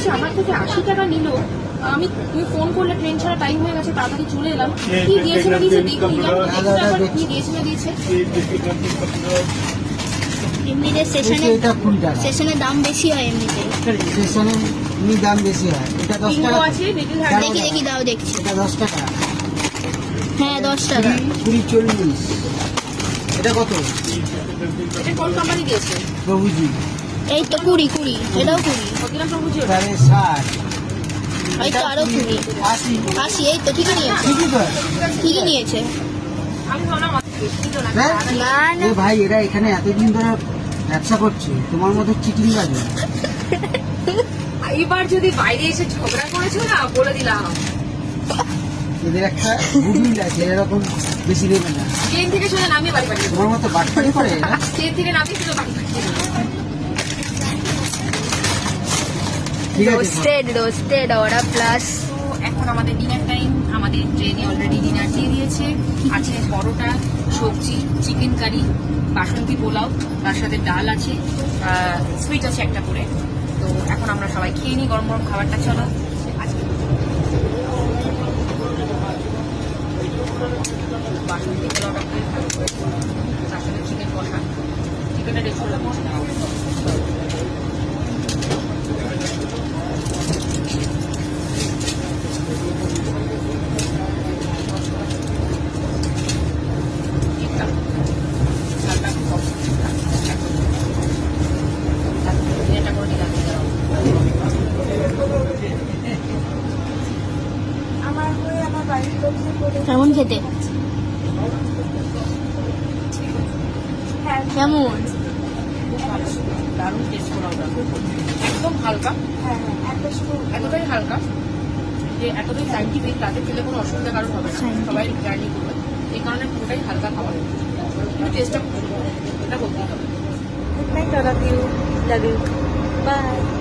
বলছি আমার থেকে 80 টাকা নিল। তুমি ফোন করলে ট্রেন ছাড়া টাইম হয়ে গেছে, তাড়াতাড়ি চলে এলাম। কি দিয়েছে না দিয়েছে দেখি, কি দিয়েছে না দিয়েছে। এমনিতে স্টেশনে দাম বেশি হয়, এমনিতে স্টেশনে দাম বেশি হয়। এটা 10 টাকা আছে, দেখি দাও দেখছি। এটা 10 টাকা। হ্যাঁ 10 টাকা। 20 40। এটা কত? এটা কোন কোম্পানি দিয়েছে? প্রভুজি। এই তো 20 এটাও 20। কত দিলাম প্রভুজি? তাহলে 60। এই তো আরো 20 80। এই তো ঠিকই নিয়েছে, ঠিকই নিয়েছে। আমি ভাবলাম না না ভাই এরা এখানে এতদিন ধরে ব্যবসা করছে, তোমার মতো চিটিং বাজে। এবার যদি বাইরে এসে ঝগড়া করেছো না, বলে দিলাম। এদের একটা গুডউইল আছে, এরকম বেশি দেবে না। ট্রেন থেকে শুনে নামিয়ে বাড়ি পাঠিয়ে তোমার মতো বাটপাড়ি করে এরা। ট্রেন থেকে নামিয়ে শুধু বাড়ি পাঠিয়ে ঠিক আছে, রোস্টেড ওরা প্লাস। তো এখন আমাদের ডিনার টাইম। আমাদের ট্রেনে অলরেডি ডিনার দিয়ে দিয়েছে। আছে পরোটা, সবজি, চিকেন কারি, বাসন্তী পোলাও, তার সাথে ডাল আছে, সুইট আছে একটা করে। তো এখন আমরা সবাই খেয়ে নিই গরম গরম খাবারটা। চলো আজকে বাসন্তী পোলাওটা খুবই ভালো করেছে, তার সাথে চিকেন কষা, চিকেনটা টেস্ট করলাম। কেমন খেতে? কেমন? দারুণ টেস্ট পোলাওটা, একদম হালকা, এতটাই হালকা যে এতটাই সাইন্টিফিক, তাতে খেলে কোনো অসুবিধা কারণ হবে না, সবাই জার্নি করবে। এই কারণে পুরোটাই হালকা খাবার, কিন্তু টেস্টটা এটা বলতেই হবে। Good night, all of you. Love you. Bye.